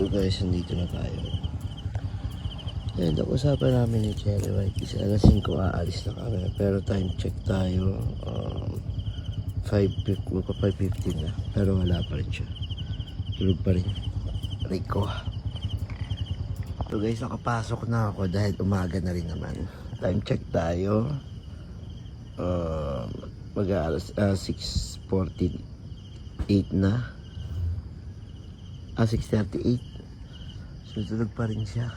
So guys, nandito na tayo. Ayan, usapan namin ni Cherry White. Kasi alas 5 aalis na kami. Pero time check tayo. 5:15 na. Pero wala pa rin siya. Tulog pa rin. Rico. So guys, nakapasok na ako dahil umaga na rin naman. Time check tayo. Mag-aalas 6:48 na. 6:38. Tutulog pa rin siya.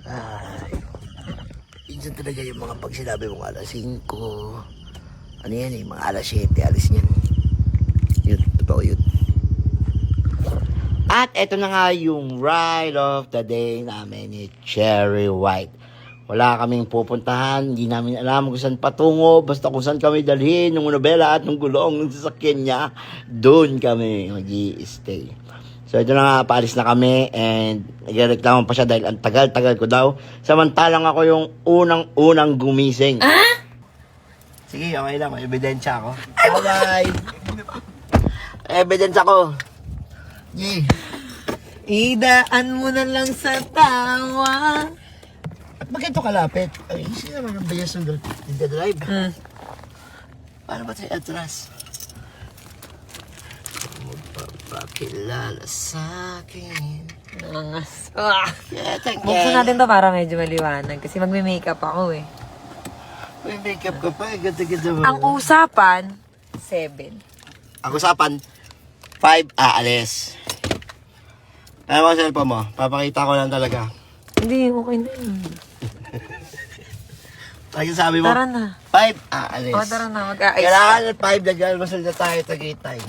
Ay. Minsan talaga yung mga pag sinabi mong alas 5. Ano yan eh, mga alas 7, alis niyan. Yun, totoo yun. At eto na nga yung ride of the day namin ni Cherry White. Wala kaming pupuntahan, hindi namin alam kung saan patungo, basta kung saan kami dalhin ng nobela at ng gulong ng sasakyan niya, doon kami mag-i-stay. So ito na nga, paalis na kami and nagreklamo pa siya dahil ang tagal-tagal ko daw. Samantalang ako yung unang-unang gumising. Ah? Sige, okay lang, may ebidensya ako. Bye-bye! Ebidensya ko. Yeah. Idaan mo na lang sa tawa. At bakit ito kalapit? Ay, sino naman ang bias ng drive? Paano ba tayo atras? Magpapakilala sa akin. Yeah, Buksan natin to para medyo maliwanag. Kasi magme-makeup ako eh. May makeup ka pa, ganda-ganda mo. Ang usapan, 7. Ang usapan, 5 aalis. Ano mo ang cellphone mo? Papakita ko lang talaga. Hindi, okay na yun. Lagi sabi mo, Tara na. 5 aalis. O, tara na, mag-aayos. Kailangan ng 5 nag-almasal na tayo, Tagaytay.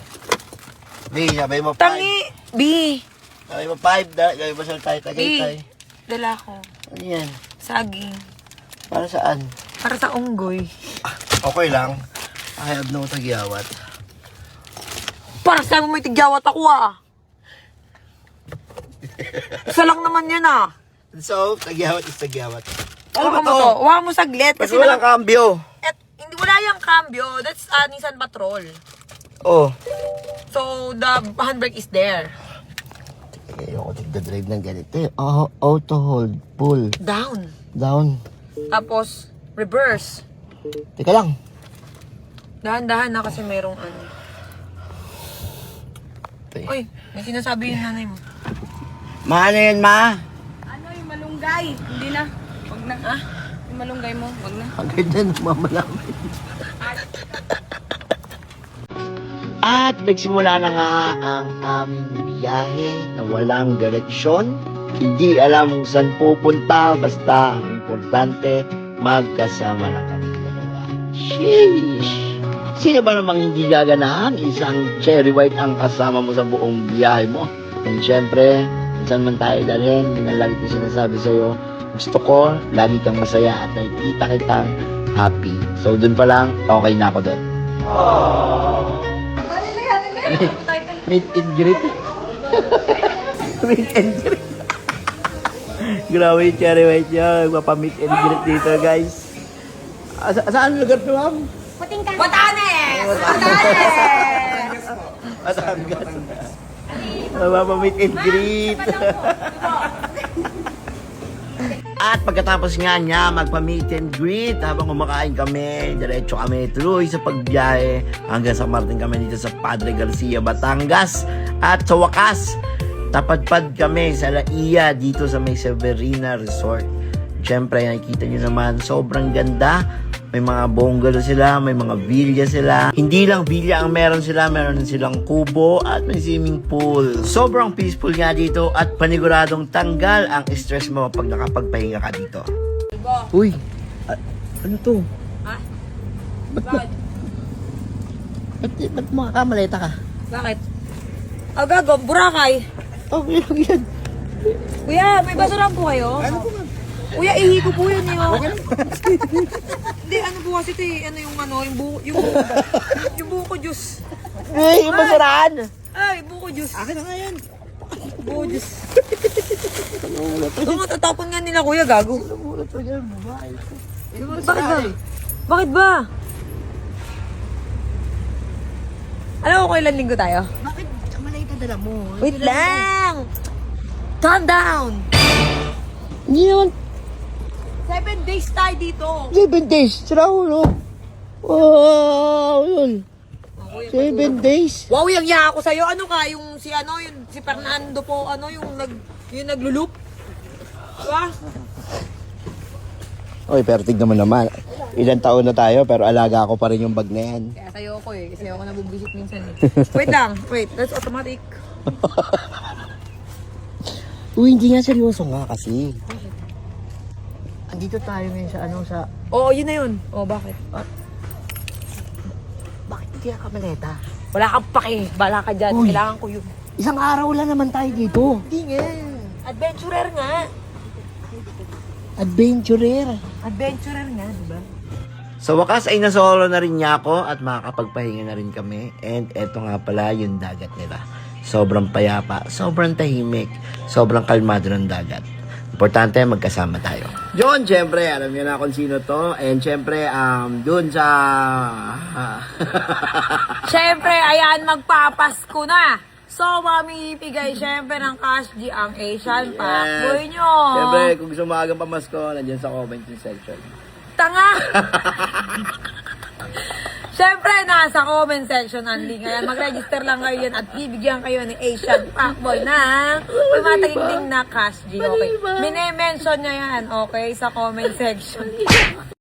B, sabay mo 5. Tangi! B! Sabay mo 5, nag-almasal tayo, Tagaytay. Dala ko. Ano yan? Saging. Para saan? Para sa unggoy. Okay lang. I have no tagyawat. Para sa mo may tigyawat ako ah. Isa lang naman yan ah. So, tagyawat is tagyawat. Huwag mo to. Huwag mo saglit. Kasi walang kambyo. Hindi wala yung cambio. That's Nissan Patrol. Oh. So, the handbrake is there. Ayoko nagdadrive ng ganito eh. Auto hold, pull, Down. down. Tapos, reverse. Teka lang. Dahan-dahan na kasi mayroong ano. Te. Uy, may sinasabi yung nanay mo. Maano yun, ma? Ano yung malunggay? Hindi na. Wag na. Ah? Yung malunggay mo, wag na. Ang ganda ng mamalamin. At nagsimula na nga ang aming biyahe na walang direksyon. Hindi alam kung saan pupunta. Basta ang importante, magkasama na kami dalawa. Sheesh! Sino ba namang hindi gaganahan? Isang Cherry White ang kasama mo sa buong biyahe mo. And syempre, saan man tayo dalhin, yun ang lagi ko sinasabi sa'yo. Gusto ko, lagi kang masaya at nakikita kitang happy. So, dun pa lang, okay na ako dun. Meet and greet. Meet and greet. Grabe yung Cherry White niya. Magpapa-meet and greet dito, guys. Saan lugar ito, ma'am? Batanes! Batangas. Magpapa-meet and greet. At pagkatapos nga niya magpa-meet and greet, habang kumakain kami, diretso kami tuloy sa pagbiyahe hanggang sa Martin kami dito sa Padre Garcia, Batangas. At sa wakas, tapadpad kami sa La Ia dito sa May Severina Resort. Siyempre, nakikita nyo naman, sobrang ganda. May mga bungalow sila, may mga villa sila. Hindi lang villa ang meron sila, meron din silang kubo at may swimming pool. Sobrang peaceful nga dito at paniguradong tanggal ang stress mo pag nakapagpahinga ka dito. Uy, ano to? Ha? Ba't makakamaleta ka? Bakit? Gago, Boracay. Oh, yan. Kuya, may basura po kayo? Ano po, ma'am? Kuya, ihi ko po yun yun. Hindi, ano po kasi ito eh. Ano yung ano, yung buko juice. Ay, yung basurahan! Ay, buko juice. Akin na nga yan. Buko juice. Ito nga, tatapon nga nila kuya, gago. Namulat ko yan, babae. Bakit ba? Bakit ba? Alam mo kung ilan linggo tayo? Bakit malita dala mo? Wait lang! Calm down! Hindi naman 7 days tayo dito. 7 days. Sira ulo. Wow, yun. 7 days. Wow, yung iya ako sa'yo. Ano ka? Yung si Fernando po, yung naglulup. Diba? Oy, pero tignan mo naman. Ilang taon na tayo, pero alaga ko pa rin yung bag na yan. Kaya sa'yo ako eh. Kasi ako nabubisit minsan eh. Wait lang. Wait, that's automatic. Uy, hindi nga seryoso nga kasi. Andito tayo ngayon sa Oo, yun na yun. Oo, bakit? Bakit hindi ka kamaleta? Wala kang pake. Bala ka dyan. Uy. Kailangan ko yun. Isang araw lang naman tayo dito. Hindi nga. Adventurer nga. Adventurer. Adventurer nga, diba? Sa wakas ay nasolo na rin niya ako at makakapagpahinga na rin kami. And eto nga pala yung dagat nila. Sobrang payapa, sobrang tahimik, sobrang kalmado ng dagat. Importante, magkasama tayo. John, syempre, alam niyo na kung sino to. And syempre, dun sa... Siyempre, ayan, magpapasko na. So, mamimigay siyempre ng cash G ang Asian Packboy nyo. Syempre, kung gusto maagang pamasko, nandiyan sa comment section. Tanga! Siyempre, nasa comment section ang link. Ayan, mag-register lang kayo yan at bibigyan kayo ni Asian Packboy ng tumataging na cash G, okay? Mine-mention niya yan, okay, sa comment section.